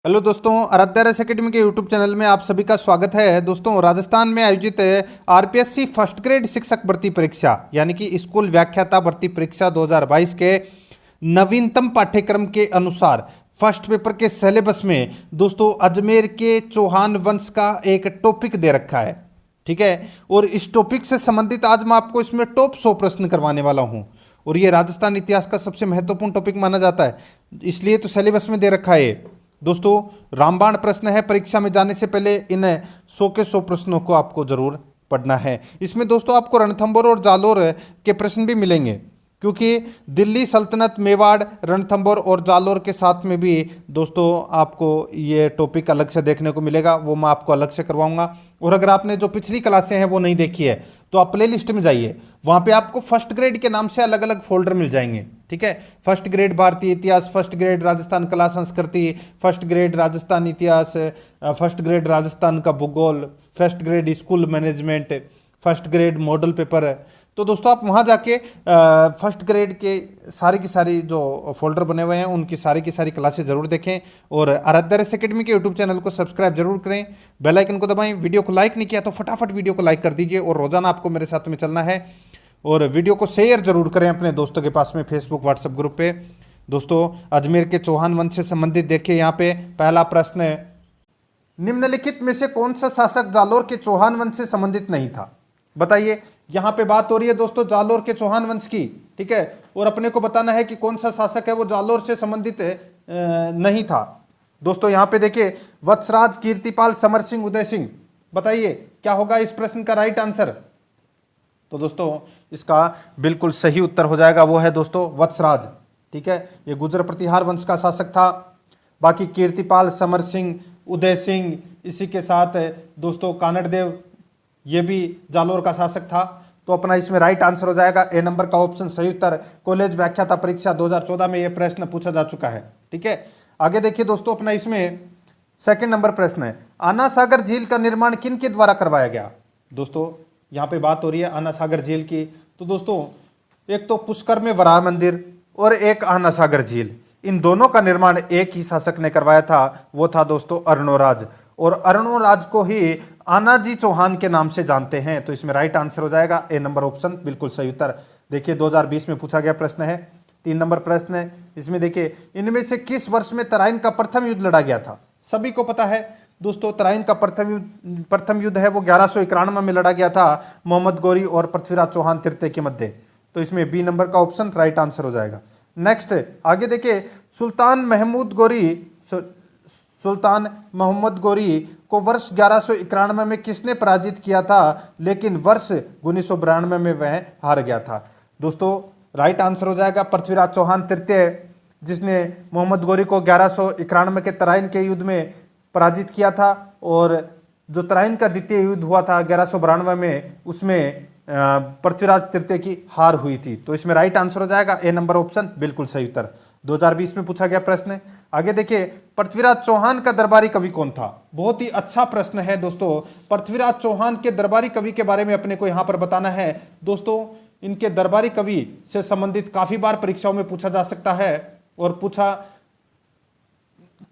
Hello दोस्तों, आराध्या रस academy के यूट्यूब चैनल में आप सभी का स्वागत है। दोस्तों, राजस्थान में आयोजित आरपीएससी फर्स्ट ग्रेड शिक्षक भर्ती परीक्षा यानी कि स्कूल व्याख्याता भर्ती परीक्षा 2022 के नवीनतम पाठ्यक्रम के अनुसार फर्स्ट पेपर के सिलेबस में दोस्तों अजमेर के चौहान वंश का एक टॉपिक दे रखा है। ठीक है, और इस टॉपिक से संबंधित आज मैं आपको इसमें टॉप 100 प्रश्न करवाने वाला हूं। और ये राजस्थान इतिहास का सबसे महत्वपूर्ण टॉपिक माना जाता है, इसलिए तो सिलेबस में दे रखा है। दोस्तों, रामबाण प्रश्न है। परीक्षा में जाने से पहले इन 100 के 100 प्रश्नों को आपको जरूर पढ़ना है। इसमें दोस्तों आपको रणथंभौर और जालोर के प्रश्न भी मिलेंगे, क्योंकि दिल्ली सल्तनत, मेवाड़, रणथंभौर और जालोर के साथ में भी दोस्तों आपको ये टॉपिक अलग से देखने को मिलेगा, वो मैं आपको अलग से करवाऊंगा। और अगर आपने जो पिछली क्लासें हैं वो नहीं देखी है तो आप प्ले लिस्ट में जाइए, वहां पे आपको फर्स्ट ग्रेड के नाम से अलग अलग फोल्डर मिल जाएंगे। ठीक है, फर्स्ट ग्रेड भारतीय इतिहास, फर्स्ट ग्रेड राजस्थान कला संस्कृति, फर्स्ट ग्रेड राजस्थान इतिहास, फर्स्ट ग्रेड राजस्थान का भूगोल, first grade school management, first grade model paper. तो दोस्तों आप वहां जाके फर्स्ट ग्रेड के सारी की सारी जो फोल्डर बने हुए हैं उनकी सारी की सारी क्लासेस जरूर देखें। और आराध्या रस एकेडमी के यूट्यूब चैनल को सब्सक्राइब जरूर करें, बेल आइकन को दबाएं। वीडियो को लाइक नहीं किया तो फटाफट वीडियो को लाइक कर दीजिए, और रोजाना आपको मेरे साथ में चलना है। और वीडियो को शेयर जरूर करें अपने दोस्तों के पास में, फेसबुक व्हाट्सएप ग्रुप पे। दोस्तों, अजमेर के चौहान वंश से संबंधित देखिए, यहाँ पे पहला प्रश्न है, निम्नलिखित में से कौन सा शासक जालोर के चौहान वंश से संबंधित नहीं था? बताइए। यहां पे बात हो रही है दोस्तों जालोर के चौहान वंश की। ठीक है, और अपने को बताना है कि कौन सा शासक है वो जालोर से संबंधित नहीं था। दोस्तों यहां पे देखिए, वत्सराज, कीर्तिपाल, समर सिंह, उदय सिंह। बताइए क्या होगा इस प्रश्न का राइट आंसर? तो दोस्तों इसका बिल्कुल सही उत्तर हो जाएगा, वो है दोस्तों वत्सराज। ठीक है, ये गुर्जर प्रतिहार वंश का शासक था। बाकी कीर्तिपाल, समर सिंह, उदय सिंह, इसी के साथ दोस्तों कानड़देव, ये भी जालोर का शासक था। तो अपना इसमें राइट आंसर हो जाएगा ए नंबर का ऑप्शन सही उत्तर। कॉलेज व्याख्याता परीक्षा 2014 में यह प्रश्न पूछा जा चुका है। ठीक है, आगे देखिए दोस्तों, अपना इसमें सेकंड नंबर प्रश्न है, आना सागर झील का निर्माण किन के द्वारा करवाया गया? दोस्तों यहाँ पे बात हो रही है आना सागर झील की। तो दोस्तों एक तो पुष्कर में वराह मंदिर और एक आना सागर झील, इन दोनों का निर्माण एक ही शासक ने करवाया था, वो था दोस्तों अर्णोराज। और अर्णोराज को ही आनाजी चौहान के नाम से जानते हैं। तो इसमें राइट आंसर हो जाएगा ए नंबर ऑप्शन, बिल्कुल सही उत्तर। देखिए 2020 में पूछा गया प्रश्न है, 3 नंबर प्रश्न है। इसमें देखिए, इनमें से किस वर्ष में तराइन का प्रथम युद्ध लड़ा गया था? सभी को पता है दोस्तों, तराइन का प्रथम युद्ध है वो 1191 में लड़ा गया था, मोहम्मद गौरी और पृथ्वीराज चौहान तृतीय के मध्य। तो इसमें बी नंबर का ऑप्शन राइट आंसर हो जाएगा। नेक्स्ट आगे देखिए, सुल्तान मोहम्मद गौरी को वर्ष 1191 में किसने पराजित किया था, लेकिन वर्ष 1992 में वह हार गया था? दोस्तों राइट आंसर हो जाएगा पृथ्वीराज चौहान तृतीय, जिसने मोहम्मद गौरी को 1191 के तराइन के युद्ध में पराजित किया था। और जो तराइन का द्वितीय युद्ध हुआ था 1192 में, उसमें पृथ्वीराज तृतीय की हार हुई थी। तो इसमें राइट आंसर हो जाएगा ए नंबर ऑप्शन, बिल्कुल सही उत्तर। 2020 में पूछा गया प्रश्न। आगे देखिए, पृथ्वीराज चौहान का दरबारी कवि कौन था? बहुत ही अच्छा प्रश्न है दोस्तों। पृथ्वीराज चौहान के दरबारी कवि के बारे में अपने को यहां पर बताना है। दोस्तों इनके दरबारी कवि से संबंधित काफी बार परीक्षाओं में पूछा जा सकता है, और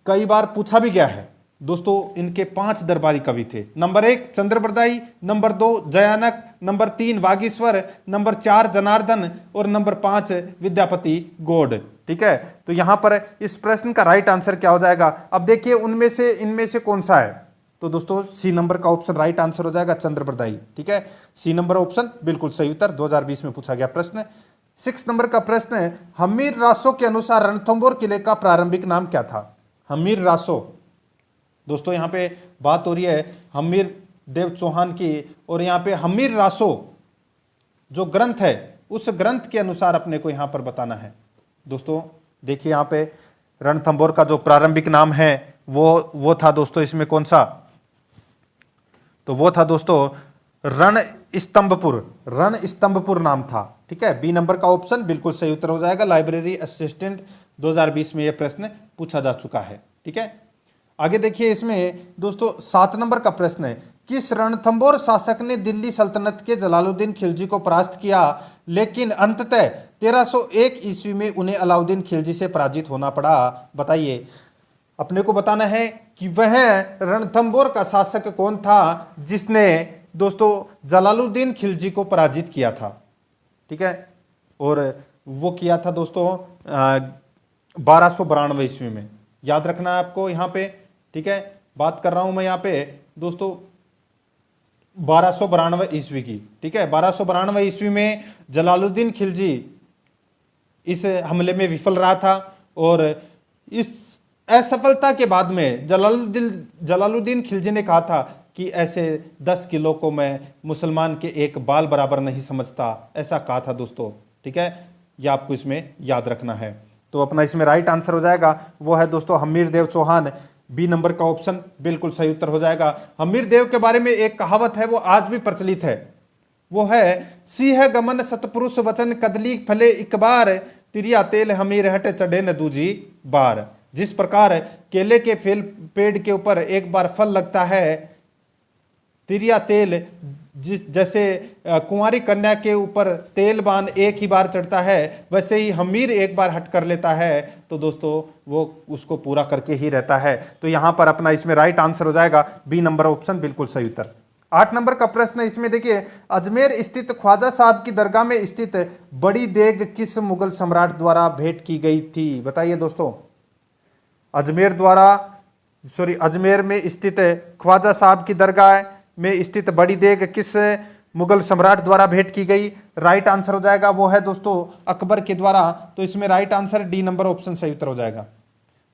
कई बार पूछा भी गया है। दोस्तों इनके 5 दरबारी कवि थे। Number 1 Chandbardai, number 2 Jayanak, number 3 Vagishwar, number 4 Janardan और नंबर 5 विद्यापति गौड़। ठीक है, तो यहां पर इस प्रश्न का राइट आंसर क्या हो जाएगा? अब देखिए इनमें से कौन सा है? तो दोस्तों सी नंबर का ऑप्शन राइट आंसर हो जाएगा, चंद्रबरदाई। ठीक है, सी नंबर ऑप्शन बिल्कुल सही उत्तर। 2020 में पूछा गया प्रश्न। 6 नंबर का प्रश्न है, हमीर रासो के अनुसार रणथंभौर किले का प्रारंभिक नाम क्या था? हमीर रासो। दोस्तों यहां पे बात हो रही है हमीर देव चौहान की, और यहां पे हमीर रासो जो ग्रंथ है उस ग्रंथ के अनुसार अपने को यहां पर बताना है। दोस्तों देखिए, यहां पे रणथंभौर का जो प्रारंभिक नाम है वो था दोस्तों, इसमें कौन सा? तो वो था दोस्तों रण स्तंभपुर नाम था। ठीक है, बी नंबर का ऑप्शन बिल्कुल सही उत्तर हो जाएगा। लाइब्रेरी असिस्टेंट 2020 में यह प्रश्न पूछा जा चुका है। ठीक है, आगे देखिए, इसमें दोस्तों 7 नंबर का प्रश्न है, किस रणथंभौर शासक ने दिल्ली सल्तनत के जलालुद्दीन खिलजी को परास्त किया, लेकिन अंततः 1301 ईस्वी में उन्हें अलाउद्दीन खिलजी से पराजित होना पड़ा? बताइए। अपने को बताना है कि वह रणथंबोर का शासक कौन था जिसने दोस्तों जलालुद्दीन खिलजी को पराजित किया था। ठीक है, और वो किया था दोस्तों 1292 ईस्वी में। याद रखना है आपको यहाँ पे। ठीक है, बात कर रहा हूं मैं यहाँ पे दोस्तों 1292 ईस्वी की। ठीक है, 1292 ईस्वी में जलालुद्दीन खिलजी इस हमले में विफल रहा था, और इस असफलता के बाद में जलालुद्दीन खिलजी ने कहा था कि ऐसे 10 किलो को मैं मुसलमान के एक बाल बराबर नहीं समझता, ऐसा कहा था दोस्तों। ठीक है, ये आपको इसमें याद रखना है। तो अपना इसमें राइट आंसर हो जाएगा वो है दोस्तों हमीर देव चौहान। बी नंबर का ऑप्शन बिल्कुल सही उत्तर हो जाएगा। हमीर देव के बारे में एक कहावत है, वो आज भी प्रचलित है, वो है सिंह गमन सतपुरुष वचन कदली फले इक बार, तिरिया तेल हमीर हट चढ़े न दूजी बार। जिस प्रकार केले के फेल पेड़ के ऊपर एक बार फल लगता है, तिरिया तेल जैसे कुंवारी कन्या के ऊपर तेल बान एक ही बार चढ़ता है, वैसे ही हमीर एक बार हट कर लेता है तो दोस्तों वो उसको पूरा करके ही रहता है। तो यहां पर अपना इसमें राइट आंसर हो जाएगा बी नंबर ऑप्शन बिल्कुल सही उत्तर। 8 नंबर का प्रश्न इसमें देखिए, अजमेर स्थित ख्वाजा साहब की दरगाह में स्थित बड़ी देग किस मुगल सम्राट द्वारा भेंट की गई थी? बताइए दोस्तों। अजमेर में स्थित ख्वाजा साहब की दरगाह में स्थित बड़ी देग किस मुगल सम्राट द्वारा भेंट की गई? राइट आंसर हो जाएगा वो है दोस्तों अकबर के द्वारा। तो इसमें right answer D number option सही उत्तर हो जाएगा।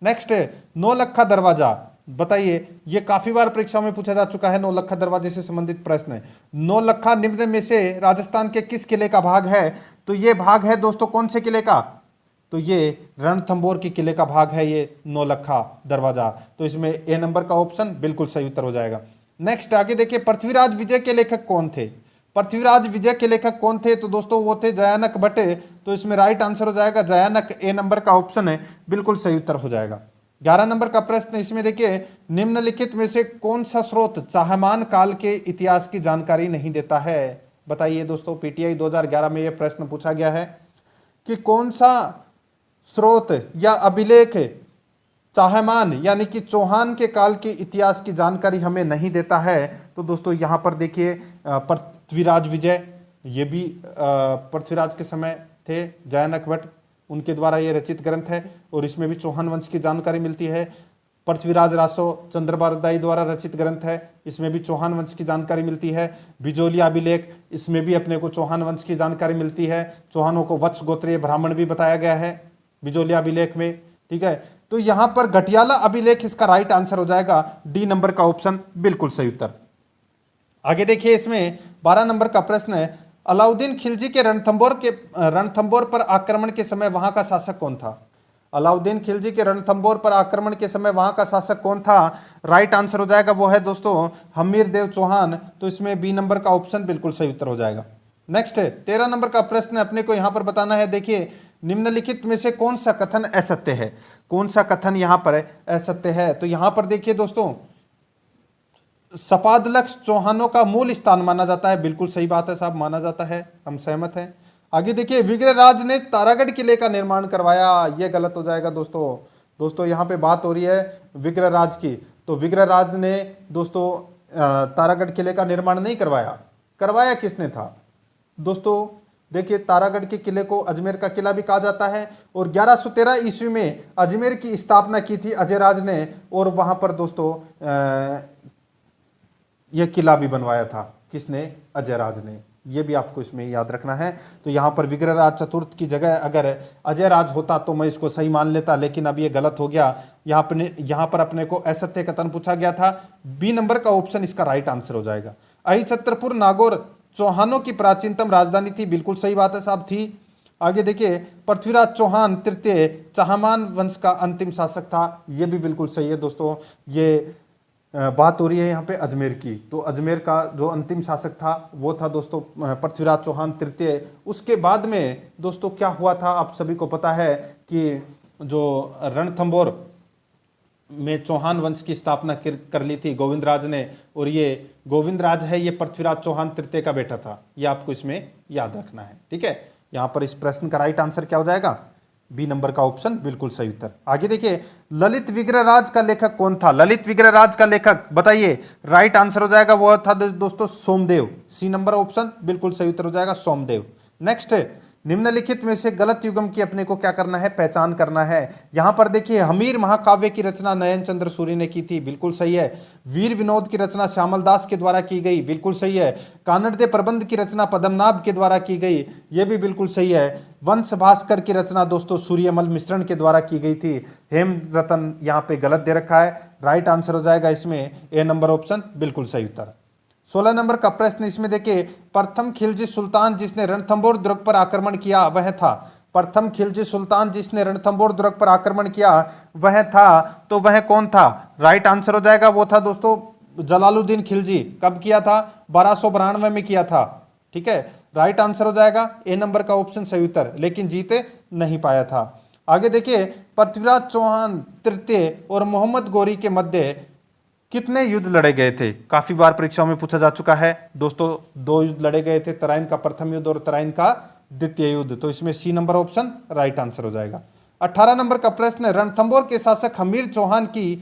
नेक्स्ट, नौलखा दरवाजा। बताइए, ये काफी बार परीक्षाओं में पूछा जा चुका है, नौलखा दरवाजे से संबंधित प्रश्न है। नौलखा निम्न में से राजस्थान के किस किले का भाग है? तो ये भाग है दोस्तों कौन से किले का? तो ये रणथंबोर के किले का भाग है ये नौलखा दरवाजा। तो इसमें ए नंबर का ऑप्शन बिल्कुल सही उत्तर हो जाएगा। नेक्स्ट आगे देखिए, पृथ्वीराज विजय के लेखक कौन थे? पृथ्वीराज विजय के लेखक कौन थे? तो दोस्तों वो थे जयानक बटे। तो इसमें राइट आंसर हो जाएगा जयानक, ए नंबर का ऑप्शन है बिल्कुल सही उत्तर हो जाएगा। 11 नंबर का प्रश्न इसमें देखिए, निम्नलिखित में से कौन सा स्रोत चाहमान काल के इतिहास की जानकारी नहीं देता है? बताइए दोस्तों, पीटीआई 2011 में यह प्रश्न पूछा गया है कि कौन सा स्रोत या अभिलेख चाहमान यानी कि चौहान के काल के इतिहास की जानकारी हमें नहीं देता है? तो दोस्तों यहां पर देखिए पृथ्वीराज विजय, ये भी पृथ्वीराज के समय थे, जयानक भट्ट उनके द्वारा ये रचित ग्रंथ है, और इसमें भी चौहान वंश की जानकारी मिलती है। पृथ्वीराज रासो चंद्रबारदाई द्वारा रचित ग्रंथ है, इसमें भी चौहान वंश की जानकारी मिलती है। बिजोलिया अभिलेख, इसमें भी अपने को चौहान वंश की जानकारी मिलती है। चौहानों को वत्स गोत्रीय ब्राह्मण भी बताया गया है बिजोलिया अभिलेख में। ठीक है, तो यहां पर घटियाला अभिलेख इसका राइट आंसर हो जाएगा, डी नंबर का ऑप्शन बिल्कुल सही उत्तर। आगे देखिए, इसमें 12 नंबर का प्रश्न है, अलाउद्दीन खिलजी के रणथंबोर पर आक्रमण के समय वहां का शासक कौन था? अलाउद्दीन खिलजी के रणथंबोर पर आक्रमण के समय वहां का शासक कौन था? राइट आंसर हो जाएगा वो है दोस्तों हमीर देव चौहान। तो इसमें बी नंबर का ऑप्शन बिल्कुल सही उत्तर हो जाएगा। नेक्स्ट 13 नंबर का प्रश्न अपने को यहां पर बताना है। देखिए, निम्नलिखित में से कौन सा कथन असत्य है? कौन सा कथन यहां पर असत्य है? तो यहां पर देखिए दोस्तों, सपादलक्ष चौहानों का मूल स्थान माना जाता है। बिल्कुल सही बात है साहब, माना जाता है, हम सहमत हैं। आगे देखिए, विग्रहराज ने तारागढ़ किले का निर्माण करवाया, यह गलत हो जाएगा दोस्तों यहां पे बात हो रही है विग्रहराज की। तो विग्रहराज ने दोस्तों तारागढ़ किले का निर्माण नहीं करवाया। करवाया किसने था? दोस्तों देखिए, तारागढ़ के किले को अजमेर का किला भी कहा जाता है, और 1113 ईस्वी में अजमेर की स्थापना की थी अजयराज ने, और वहां पर दोस्तों यह किला भी बनवाया था। किसने? अजयराज ने। यह भी आपको इसमें याद रखना है। तो यहां पर विग्रहराज चतुर्थ की जगह अगर अजयराज होता तो मैं इसको सही मान लेता, लेकिन अब यह गलत हो गया। यहां पर अपने को असत्य कथन पूछा गया था। बी नंबर का ऑप्शन इसका राइट आंसर हो जाएगा। अहिछत्रपुर नागौर चौहानों की प्राचीनतम राजधानी थी। बिल्कुल सही बात है साहब, थी। आगे देखिए, पृथ्वीराज चौहान तृतीय चाहमान वंश का अंतिम शासक था। यह भी बिल्कुल सही है दोस्तों। ये बात हो रही है यहाँ पे अजमेर की। तो अजमेर का जो अंतिम शासक था वो था दोस्तों पृथ्वीराज चौहान तृतीय। उसके बाद में दोस्तों क्या हुआ था, आप सभी को पता है कि जो रणथंबोर में चौहान वंश की स्थापना कर ली थी गोविंदराज ने, और ये गोविंदराज है, ये पृथ्वीराज चौहान तृतीय का बेटा था। ये आपको इसमें याद रखना है। ठीक है, यहाँ पर इस प्रश्न का राइट आंसर क्या हो जाएगा? बी नंबर का ऑप्शन बिल्कुल सही उत्तर। आगे देखिए, ललित विग्रहराज का लेखक कौन था? ललित विग्रहराज का लेखक बताइए। राइट आंसर हो जाएगा वो था दोस्तों सोमदेव। सी नंबर ऑप्शन बिल्कुल सही उत्तर हो जाएगा सोमदेव। नेक्स्ट, निम्नलिखित में से गलत युग्म की अपने को क्या करना है? पहचान करना है। यहां पर देखिए, हमीर महाकाव्य की रचना नयन चंद्र सूर्य ने की थी, बिल्कुल सही है। वीर विनोद की रचना श्यामल दास के द्वारा की गई, बिल्कुल सही है। कानड़ प्रबंध की रचना पद्मनाभ के द्वारा की गई, यह भी बिल्कुल सही है। वंश भास्कर की रचना दोस्तों सूर्यमल मिश्रण के द्वारा की गई थी। हेम रतन यहाँ पे गलत दे रखा है। राइट आंसर हो जाएगा इसमें ए नंबर ऑप्शन बिल्कुल सही उत्तर। 16 नंबर का प्रश्न इसमें देखिए, प्रथम खिलजी सुल्तान जिसने रणथंभौर दुर्ग पर आक्रमण किया वह था। प्रथम खिलजी सुल्तान जिसने रणथंभौर दुर्ग पर आक्रमण किया वह था, तो वह कौन था? राइट आंसर हो जाएगा वो था दोस्तों जलालुद्दीन खिलजी। कब किया था? 1292 में किया था। ठीक है, राइट आंसर हो जाएगा ए नंबर का ऑप्शन सही उत्तर, लेकिन जीते नहीं पाया था। आगे देखिए, पृथ्वीराज चौहान तृतीय और मोहम्मद गौरी के मध्य कितने युद्ध लड़े गए थे? काफी बार परीक्षाओं में पूछा जा चुका है दोस्तों। 2 युद्ध लड़े गए थे, तराइन का प्रथम युद्ध और तराइन का द्वितीय युद्ध, तो इसमें C number option right answer हो जाएगा। 18 नंबर का प्रश्न, रणथंभौर के शासक हमीर चौहान की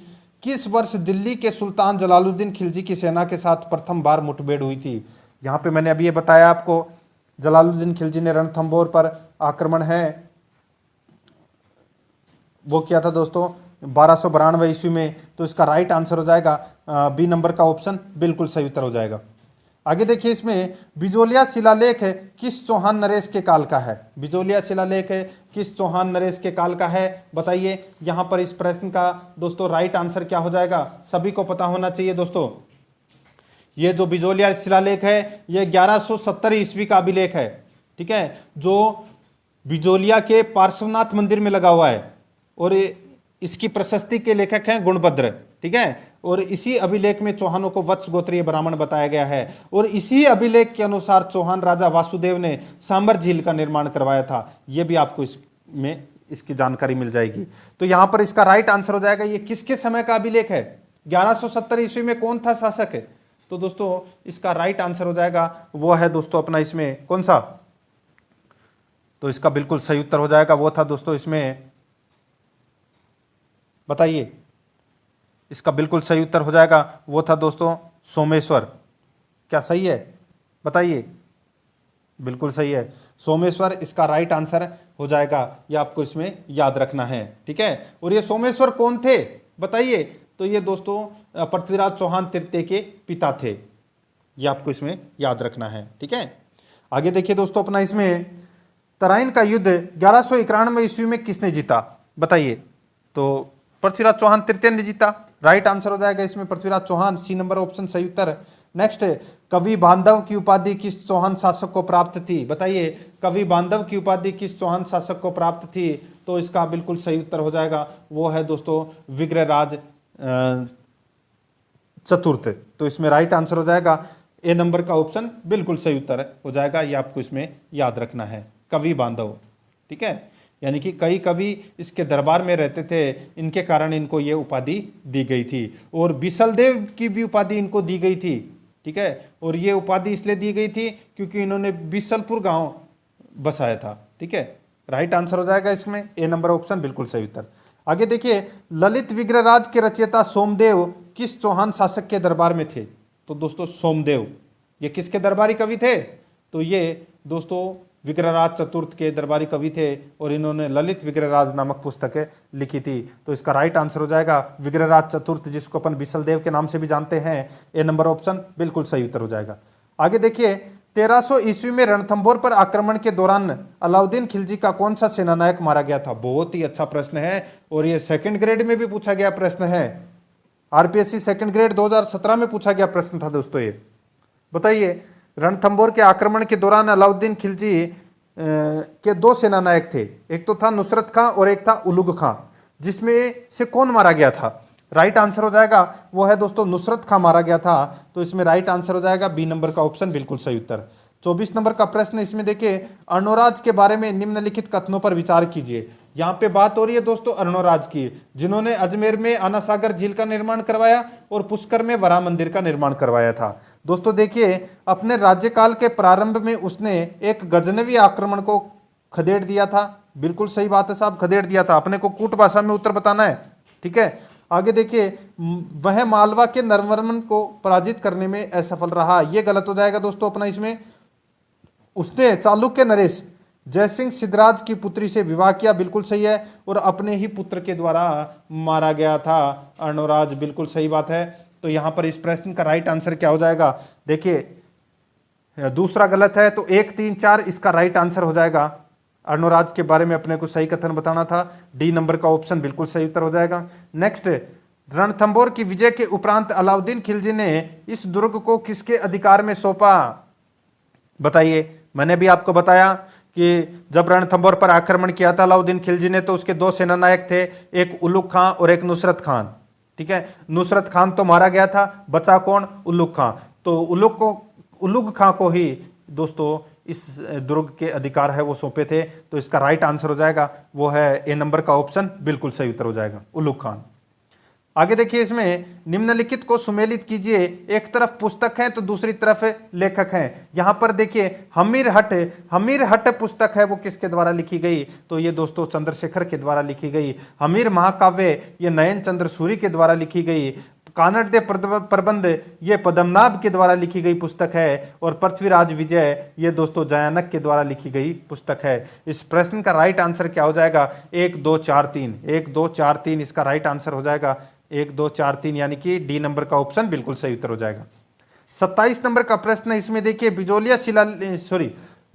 किस वर्ष दिल्ली के सुल्तान जलालुद्दीन खिलजी की सेना के साथ प्रथम बार मुठभेड़ हुई थी? यहां पे मैंने अभी ये बताया आपको, जलालुद्दीन खिलजी ने रणथंभौर पर आक्रमण है वो किया था दोस्तों 1292 ईस्वी में, तो इसका राइट आंसर हो जाएगा बी नंबर का ऑप्शन बिल्कुल सही उत्तर हो जाएगा। आगे देखिए, इसमें बिजोलिया शिलालेख किस चौहान नरेश के काल का है? बिजोलिया शिलालेख किस चौहान नरेश के काल का है बताइए। यहां पर इस प्रश्न का दोस्तों राइट आंसर क्या हो जाएगा? सभी को पता होना चाहिए दोस्तों, ये जो बिजोलिया शिलालेख है ये 1170 ईस्वी का अभिलेख है। ठीक है, जो बिजोलिया के पार्श्वनाथ मंदिर में लगा हुआ है, और इसकी प्रशस्ति के लेखक हैं गुणभद्र। ठीक है, और इसी अभिलेख में चौहानों को वत्स गोत्रीय ब्राह्मण बताया गया है, और इसी अभिलेख के अनुसार चौहान राजा वासुदेव ने सांबर झील का निर्माण करवाया था। यह भी आपको इसमें इसकी जानकारी मिल जाएगी। तो यहां पर इसका राइट आंसर हो जाएगा, ये किसके समय का अभिलेख है? 1170 ईस्वी में कौन था शासक? तो दोस्तों इसका राइट आंसर हो जाएगा वो है दोस्तों अपना इसमें कौन सा? तो इसका बिल्कुल सही उत्तर हो जाएगा वो था दोस्तों इसमें, बताइए। इसका बिल्कुल सही उत्तर हो जाएगा वो था दोस्तों सोमेश्वर। क्या सही है? बताइए। बिल्कुल सही है, सोमेश्वर इसका राइट आंसर हो जाएगा। ये आपको इसमें याद रखना है। ठीक है, और ये सोमेश्वर कौन थे बताइए? तो ये दोस्तों पृथ्वीराज चौहान तृतीय के पिता थे। ये आपको इसमें याद रखना है। ठीक है, आगे देखिए दोस्तों अपना इसमें तराइन का युद्ध 1191 ईस्वी में किसने जीता बताइए? तो पृथ्वीराज चौहान तृतीय ने जीता। राइट आंसर हो जाएगा इसमें Prithviraj Chauhan, C number option सही उत्तर। नेक्स्ट, कवि बांधव की उपाधि किस चौहान शासक को प्राप्त थी बताइए? कवि बांधव की उपाधि किस चौहान शासक को प्राप्त थी? तो इसका बिल्कुल सही उत्तर हो जाएगा वो है दोस्तों विग्रहराज चतुर्थ। तो इसमें राइट आंसर हो जाएगा ए नंबर का ऑप्शन बिल्कुल सही उत्तर हो जाएगा। ये आपको इसमें याद रखना है, कवि बांधव। ठीक है, यानी कि कई कवि इसके दरबार में रहते थे, इनके कारण इनको ये उपाधि दी गई थी। और बिसलदेव की भी उपाधि इनको दी गई थी। ठीक है, और ये उपाधि इसलिए दी गई थी क्योंकि इन्होंने बिसलपुर गांव बसाया था। ठीक है, राइट आंसर हो जाएगा इसमें ए नंबर ऑप्शन बिल्कुल सही उत्तर। आगे देखिए, ललित विग्रहराज के रचयिता सोमदेव किस चौहान शासक के दरबार में थे? तो दोस्तों सोमदेव ये किसके दरबारी कवि थे? तो ये दोस्तों विग्रहराज चतुर्थ के दरबारी कवि थे, और इन्होंने ललित विग्रहराज नामक पुस्तकें लिखी थी। तो इसका राइट आंसर हो जाएगा विग्रहराज चतुर्थ, जिसको अपन बिसलदेव के नाम से भी जानते हैं। ए नंबर ऑप्शन बिल्कुल सही उत्तर हो जाएगा। आगे देखिए, 1300 ईस्वी में रणथंभौर पर आक्रमण के दौरान अलाउद्दीन खिलजी का कौन सा सेनानायक मारा गया था? बहुत ही अच्छा प्रश्न है, और ये सेकंड ग्रेड में भी पूछा गया प्रश्न है। आरपीएससी सेकंड ग्रेड 2017 में पूछा गया प्रश्न था दोस्तों। ये बताइए, रणथंभौर के आक्रमण के दौरान अलाउद्दीन खिलजी के 2 सेनानायक थे, एक तो था नुसरत खां और एक था उलुग खां, जिसमें से कौन मारा गया था? राइट आंसर हो जाएगा वो है दोस्तों नुसरत खां मारा गया था। तो इसमें राइट आंसर हो जाएगा बी नंबर का ऑप्शन बिल्कुल सही उत्तर। 24 नंबर का प्रश्न इसमें देखिए, अर्णोराज के बारे में निम्नलिखित कथनों पर विचार कीजिए। यहाँ पे बात हो रही है दोस्तों अर्णोराज की, जिन्होंने अजमेर में आना सागर झील का निर्माण करवाया और पुष्कर में वरा मंदिर का निर्माण करवाया था। दोस्तों देखिए, अपने राज्यकाल के प्रारंभ में उसने एक गजनवी आक्रमण को खदेड़ दिया था, बिल्कुल सही बात है साहब, खदेड़ दिया था। अपने को कूट भाषा में उत्तर बताना है, ठीक है। आगे देखिए, वह मालवा के नरवर्मन को पराजित करने में असफल रहा, ये गलत हो जाएगा दोस्तों अपना इसमें। उसने चालुक्य नरेश जयसिंह सिद्धराज की पुत्री से विवाह किया, बिल्कुल सही है, और अपने ही पुत्र के द्वारा मारा गया था अर्णोराज, बिल्कुल सही बात है। तो यहां पर इस प्रश्न का राइट आंसर क्या हो जाएगा, देखिए दूसरा गलत है, तो 1, 3, 4 इसका राइट आंसर हो जाएगा। अर्णोराज के बारे में अपने को सही कथन बताना था, डी नंबर का ऑप्शन बिल्कुल सही उत्तर हो जाएगा। नेक्स्ट, रणथंभौर की विजय के उपरांत अलाउद्दीन खिलजी ने इस दुर्ग को किसके अधिकार में सौंपा, बताइए। मैंने भी आपको बताया कि जब रणथंभौर पर आक्रमण किया था अलाउद्दीन खिलजी ने, तो उसके दो सेनानायक थे, एक उलुग खां और एक नुसरत खान, ठीक है। नुसरत खान तो मारा गया था, बचा कौन, उलुग खां। तो उलुग खां को ही दोस्तों इस दुर्ग के अधिकार है वो सौंपे थे। तो इसका राइट आंसर हो जाएगा वो है ए नंबर का ऑप्शन, बिल्कुल सही उत्तर हो जाएगा, उलुग खान। आगे देखिए, इसमें निम्नलिखित को सुमेलित कीजिए, एक तरफ पुस्तक है तो दूसरी तरफ लेखक हैं। यहां पर देखिए हमीर हट पुस्तक है वो किसके द्वारा लिखी गई, तो ये दोस्तों चंद्रशेखर के द्वारा लिखी गई। हमीर महाकाव्य ये नयन चंद्र सूरी के द्वारा लिखी गई। कानड़ दे प्रबंध ये पद्मनाभ के द्वारा लिखी गई पुस्तक है, और पृथ्वीराज विजय ये दोस्तों जयानक के द्वारा लिखी गई पुस्तक है। इस प्रश्न का राइट आंसर क्या हो जाएगा, 1, 2, 4, 3, 1, 2, 4, 3 इसका राइट आंसर हो जाएगा, 1, 2, 4, 3 यानी कि डी नंबर का ऑप्शन बिल्कुल सही उत्तर हो जाएगा। 27 नंबर का प्रश्न है, इसमें देखिए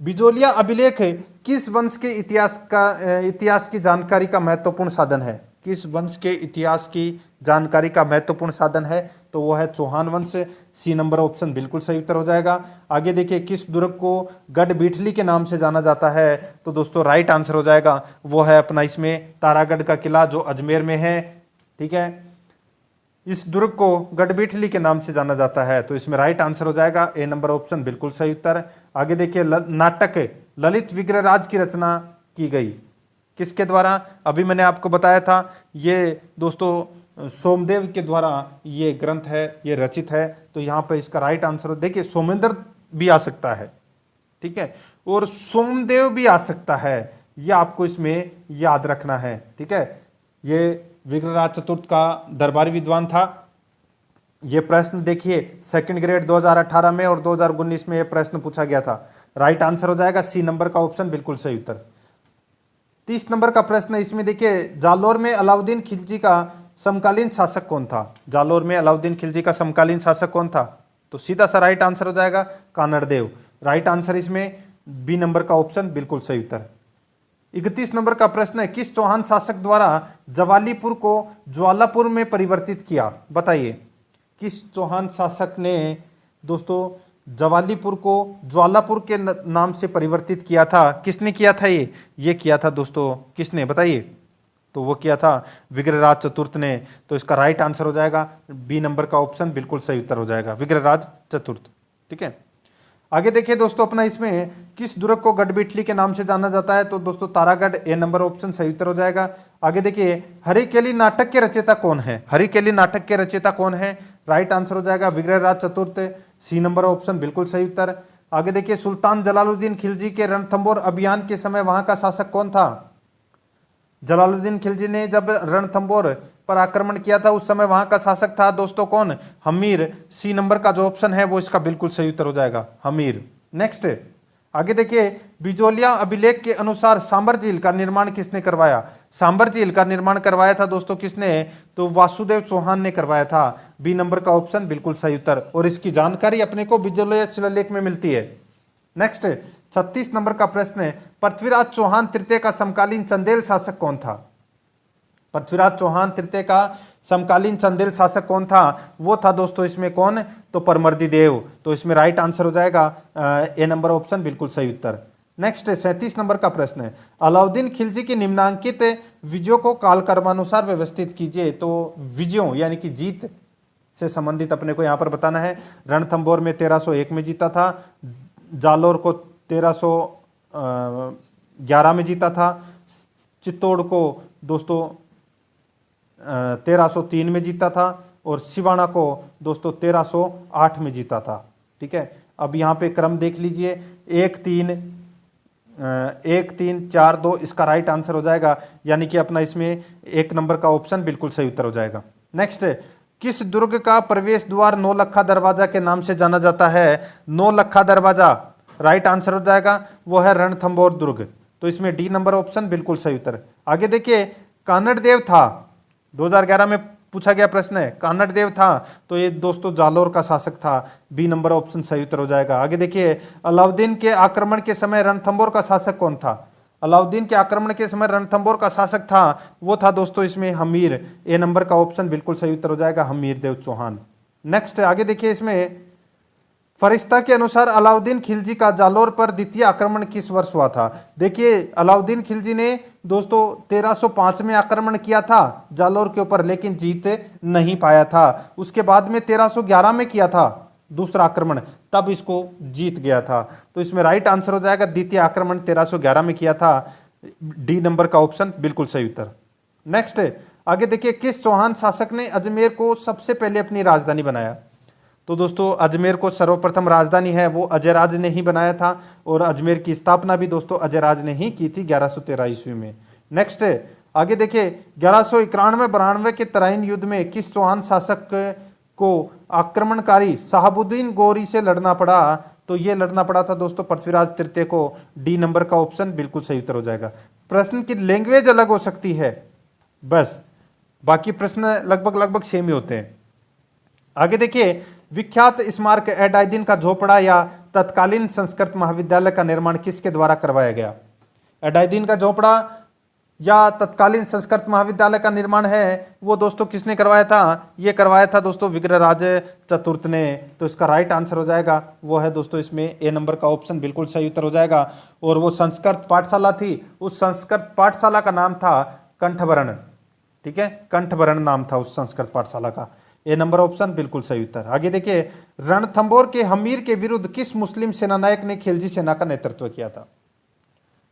बिजोलिया अभिलेख किस वंश के इतिहास की जानकारी का महत्वपूर्ण साधन है, किस वंश के इतिहास की जानकारी का महत्वपूर्ण साधन है, तो वो है चौहान वंश, सी नंबर ऑप्शन बिल्कुल सही उत्तर हो जाएगा। आगे देखिए, किस दुर्ग को गढ़ बीठली के नाम से जाना जाता है, तो दोस्तों राइट आंसर हो जाएगा वो है अपना इसमें तारागढ़ का किला जो अजमेर में है, ठीक है। इस दुर्ग को गढ़बीठली के नाम से जाना जाता है, तो इसमें राइट आंसर हो जाएगा ए नंबर ऑप्शन बिल्कुल सही उत्तर। आगे देखिए, नाटक ललित विग्रहराज की रचना की गई किसके द्वारा, अभी मैंने आपको बताया था, ये दोस्तों सोमदेव के द्वारा ये ग्रंथ है, ये रचित है। तो यहाँ पर इसका राइट आंसर देखिए, सोमेंद्र भी आ सकता है, ठीक है, और सोमदेव भी आ सकता है, ये आपको इसमें याद रखना है, ठीक है। ये विग्रहराज चतुर्थ का दरबारी विद्वान था। ये प्रश्न देखिए सेकंड ग्रेड 2018 में और 2019 में ये प्रश्न पूछा गया था। राइट आंसर हो जाएगा सी नंबर का ऑप्शन बिल्कुल सही उत्तर। 30 नंबर का प्रश्न है, इसमें देखिए जालोर में अलाउद्दीन खिलजी का समकालीन शासक कौन था, जालोर में अलाउद्दीन खिलजी का समकालीन शासक कौन था, तो सीधा सा राइट आंसर हो जाएगा कानड़देव। राइट आंसर इसमें बी नंबर का ऑप्शन बिल्कुल सही उत्तर। 31 नंबर का प्रश्न है, किस चौहान शासक द्वारा जवालीपुर को ज्वालापुर में परिवर्तित किया, बताइए। किस चौहान शासक ने दोस्तों जवालीपुर को ज्वालापुर के नाम से परिवर्तित किया था, किसने किया था ये किया था दोस्तों, किसने बताइए, तो वो किया था विग्रहराज चतुर्थ ने। तो इसका राइट आंसर हो जाएगा बी नंबर का ऑप्शन बिल्कुल सही उत्तर हो जाएगा, विग्रहराज चतुर्थ, ठीक है। आगे देखिए दोस्तों, अपना इसमें किस दुर्ग को गढ़बीठली के नाम से जाना जाता है, तो दोस्तों तारागढ़, ए नंबर ऑप्शन सही उत्तर हो जाएगा। आगे देखिए, हरिकेली नाटक के रचयिता कौन है, हरिकेली नाटक के रचयिता कौन है, राइट आंसर हो जाएगा विग्रहराज चतुर्थ, सी नंबर ऑप्शन बिल्कुल सही उत्तर। आगे देखिए, सुल्तान जलालुद्दीन खिलजी के रणथंभौर अभियान के समय वहां का शासक कौन था, जलालुद्दीन खिलजी ने जब रणथंभौर पर आक्रमण किया था उस समय वहां का शासक था दोस्तों कौन, हमीर, सी नंबर का जो ऑप्शन है वो इसका बिल्कुल सही उत्तर हो जाएगा, हमीर। नेक्स्ट आगे देखिए, बिजोलिया अभिलेख के अनुसार सांबर झील का निर्माण किसने करवाया, सांबर झील का निर्माण करवाया था दोस्तों किसने, तो वासुदेव चौहान ने करवाया था, बी नंबर का ऑप्शन बिल्कुल सही उत्तर। और इसकी जानकारी अपने को बिजोलिया शिलालेख में मिलती है। नेक्स्ट 36 नंबर का प्रश्न है, पृथ्वीराज चौहान तृतीय का समकालीन चंदेल शासक कौन था, पृथ्वीराज चौहान तृतीय का समकालीन चंदेल शासक कौन था, वो था दोस्तों इसमें कौन, तो परमर्दी देव। तो इसमें राइट आंसर हो जाएगा ए नंबर ऑप्शन बिल्कुल सही उत्तर। नेक्स्ट 37 नंबर का प्रश्न है, अलाउद्दीन खिलजी की निम्नांकित विजयों को कालक्रमानुसार व्यवस्थित कीजिए। तो विजयों यानी कि जीत से संबंधित अपने को यहाँ पर बताना है। रणथंभौर में 1301 में जीता था, जालोर को 1311 में जीता था, चित्तौड़ को दोस्तों 1303 में जीता था, और सिवाना को दोस्तों 1308 में जीता था, ठीक है। अब यहाँ पे क्रम देख लीजिए, 1, 3, 1 3 4 2 इसका राइट आंसर हो जाएगा, यानी कि अपना इसमें 1 नंबर का ऑप्शन बिल्कुल सही उत्तर हो जाएगा। नेक्स्ट, किस दुर्ग का प्रवेश द्वार नौलखा दरवाजा के नाम से जाना जाता है? नौलखा दरवाजा, राइट आंसर हो जाएगा वो है रणथंभौर दुर्ग, तो इसमें डी नंबर ऑप्शन बिल्कुल सही उत्तर। आगे देखिए, कानड़ देव था, 2011 में पूछा गया प्रश्न है, कानड़ देव था, तो ये दोस्तों जालोर का शासक था, बी नंबर ऑप्शन सही उत्तर हो जाएगा। आगे देखिए, अलाउद्दीन के आक्रमण के समय रणथंभौर का शासक कौन था? अलाउद्दीन के आक्रमण के समय रणथंभौर का शासक था, वो था दोस्तों इसमें हमीर, ए नंबर का ऑप्शन बिल्कुल सही उत्तर हो जाएगा, हमीर देव चौहान। नेक्स्ट, आगे देखिए, इसमें फरिश्ता के अनुसार अलाउद्दीन खिलजी का जालोर पर द्वितीय आक्रमण किस वर्ष हुआ था? देखिए, अलाउद्दीन खिलजी ने दोस्तों 1305 में आक्रमण किया था जालोर के ऊपर, लेकिन जीत नहीं पाया था। उसके बाद में 1311 में किया था दूसरा आक्रमण, तब इसको जीत गया था। तो इसमें राइट आंसर हो जाएगा द्वितीय आक्रमण 1311 में किया था, डी नंबर का ऑप्शन बिल्कुल सही उत्तर। नेक्स्ट, आगे देखिए, किस चौहान शासक ने अजमेर को सबसे पहले अपनी राजधानी बनाया? तो दोस्तों अजमेर को सर्वप्रथम राजधानी है वो अजयराज ने ही बनाया था, और अजमेर की स्थापना भी दोस्तों अजयराज ने ही की थी 1113 ईस्वी में। नेक्स्ट, आगे देखिए, 1191-92 के तराइन युद्ध में किस चौहान शासक को आक्रमणकारी शहाबुद्दीन गौरी से लड़ना पड़ा? तो ये लड़ना पड़ा था दोस्तों पृथ्वीराज तृतीय को, डी नंबर का ऑप्शन बिल्कुल सही उत्तर हो जाएगा। प्रश्न की लैंग्वेज अलग हो सकती है बस, बाकी प्रश्न लगभग सेम ही होते हैं। आगे देखिए, विख्यात स्मारक एडाइदिन का झोपड़ा या तत्कालीन संस्कृत महाविद्यालय का निर्माण किसके द्वारा करवाया गया? एडाइदिन का झोपड़ा या तत्कालीन संस्कृत महाविद्यालय का निर्माण है वो दोस्तों किसने करवाया था? ये करवाया था दोस्तों विग्रहराज चतुर्थ ने, तो इसका राइट आंसर हो जाएगा वो है दोस्तों इसमें ए नंबर का ऑप्शन बिल्कुल सही उत्तर हो जाएगा। और वो संस्कृत पाठशाला थी, उस संस्कृत पाठशाला का नाम था कंठभरण, ठीक है, कंठभरण नाम था उस संस्कृत पाठशाला का, ए नंबर ऑप्शन बिल्कुल सही उत्तर। आगे देखिए, रणथंभौर के हमीर के विरुद्ध किस मुस्लिम सेनानायक ने खिलजी सेना का नेतृत्व किया था?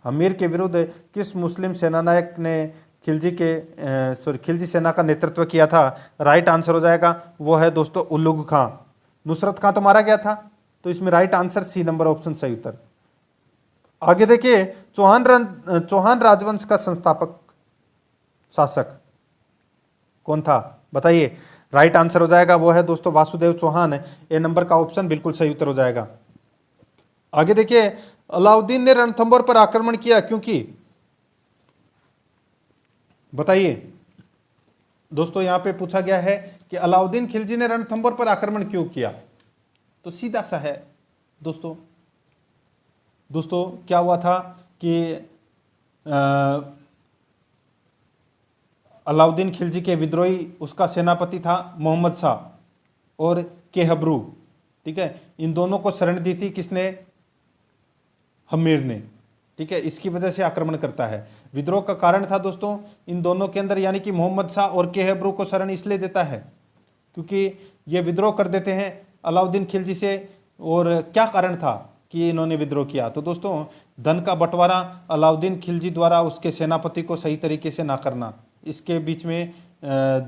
हमीर के विरुद्ध किस मुस्लिम सेनानायक ने खिलजी सेना का नेतृत्व किया था? राइट आंसर हो जाएगा वो है दोस्तों उल्लुग खां। नुसरत खां तो मारा गया था, तो इसमें right answer C number option सही उत्तर। आगे देखिए, चौहान राजवंश का संस्थापक शासक कौन था? बताइए, राइट आंसर हो जाएगा वो है दोस्तों वासुदेव चौहान, ए नंबर का ऑप्शन बिल्कुल सही उत्तर हो जाएगा। आगे देखिए, अलाउद्दीन ने रणथंभौर पर आक्रमण किया क्योंकि, बताइए दोस्तों, यहां पे पूछा गया है कि अलाउद्दीन खिलजी ने रणथंभौर पर आक्रमण क्यों किया, तो सीधा सा है दोस्तों क्या हुआ था कि अलाउद्दीन खिलजी के विद्रोही, उसका सेनापति था मोहम्मद शाह और केहबरू, ठीक है, इन दोनों को शरण दी थी किसने? हमीर ने, ठीक है, इसकी वजह से आक्रमण करता है। विद्रोह का कारण था दोस्तों इन दोनों के अंदर, यानी कि मोहम्मद शाह और केहबरू को शरण इसलिए देता है क्योंकि ये विद्रोह कर देते हैं अलाउद्दीन खिलजी से। और क्या कारण था कि इन्होंने विद्रोह किया? तो दोस्तों धन का बंटवारा अलाउद्दीन खिलजी द्वारा उसके सेनापति को सही तरीके से ना करना, इसके बीच में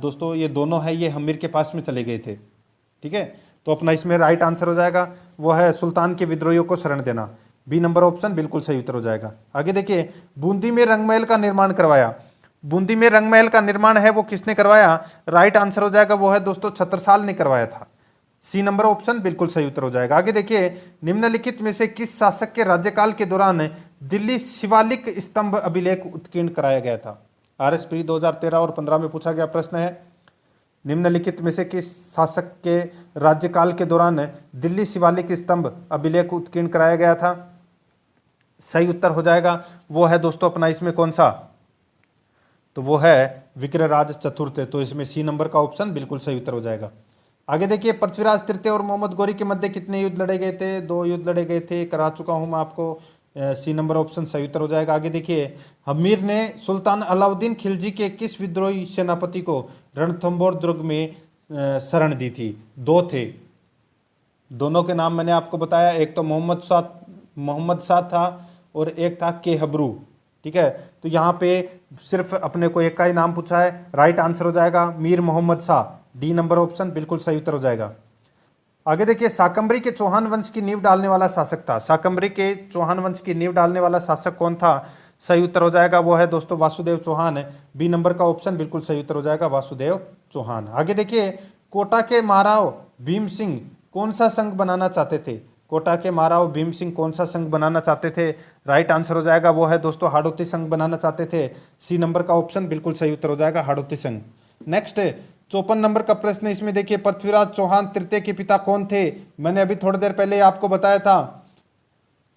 दोस्तों ये दोनों है, ये हमीर के पास में चले गए थे, ठीक है। तो अपना इसमें राइट आंसर हो जाएगा वो है सुल्तान के विद्रोहियों को शरण देना, बी नंबर ऑप्शन बिल्कुल सही उत्तर हो जाएगा। आगे देखिए, बूंदी में रंगमहल का निर्माण करवाया, बूंदी में रंगमहल का निर्माण है वो किसने करवाया? राइट आंसर हो जाएगा वो है दोस्तों छत्रसाल ने करवाया था, सी नंबर ऑप्शन बिल्कुल सही उत्तर हो जाएगा। आगे देखिए, निम्नलिखित में से किस शासक के राज्यकाल के दौरान दिल्ली शिवालिक स्तंभ अभिलेख उत्कीर्ण कराया गया था? RSP 2013 और 15 में पूछा गया प्रश्न है, निम्नलिखित में से किस शासक के राज्यकाल के दौरान दिल्ली शिवालिक स्तंभ अभिलेख उत्कीर्ण कराया गया था? सही उत्तर हो जाएगा वो है दोस्तों अपना इसमें कौन सा? तो वो है विग्रहराज चतुर्थ, तो इसमें सी नंबर का ऑप्शन बिल्कुल सही उत्तर हो जाएगा। आगे देखिए, पृथ्वीराज तृतीय और मोहम्मद गौरी के मध्य कितने युद्ध लड़े गए थे? 2 युद्ध लड़े गए थे, करा चुका हूं मैं आपको, सी नंबर ऑप्शन सही उत्तर हो जाएगा। आगे देखिए, हमीर ने सुल्तान अलाउद्दीन खिलजी के किस विद्रोही सेनापति को रणथंभौर दुर्ग में शरण दी थी? 2 थे, दोनों के नाम मैंने आपको बताया, एक तो मोहम्मद शाह था और एक था केहबरू, ठीक है। तो यहाँ पे सिर्फ अपने को एक का ही नाम पूछा है, राइट आंसर हो जाएगा Mir Mohammad Shah, D number option बिल्कुल सही उत्तर हो जाएगा। आगे देखिए, शाकंभरी के चौहान वंश की नींव डालने वाला शासक था। शाकंभरी के चौहान वंश की नींव डालने वाला शासक कौन था? सही उत्तर हो जाएगा वो है दोस्तों वासुदेव चौहान है। बी नंबर का ऑप्शन बिल्कुल सही उत्तर हो जाएगा, वासुदेव चौहान। आगे देखिए, कोटा के महाराव भीम सिंह कौन सा संघ बनाना चाहते थे? कोटा के महाराव भीम सिंह कौन सा संघ बनाना चाहते थे? राइट आंसर हो जाएगा वो है दोस्तों हाड़ौती संघ बनाना चाहते थे। सी नंबर का ऑप्शन बिल्कुल सही उत्तर हो जाएगा, हाड़ौती संघ। नेक्स्ट 54 नंबर का प्रश्न इसमें देखिए, पृथ्वीराज चौहान तृतीय के पिता कौन थे? मैंने अभी थोड़ी देर पहले आपको बताया था,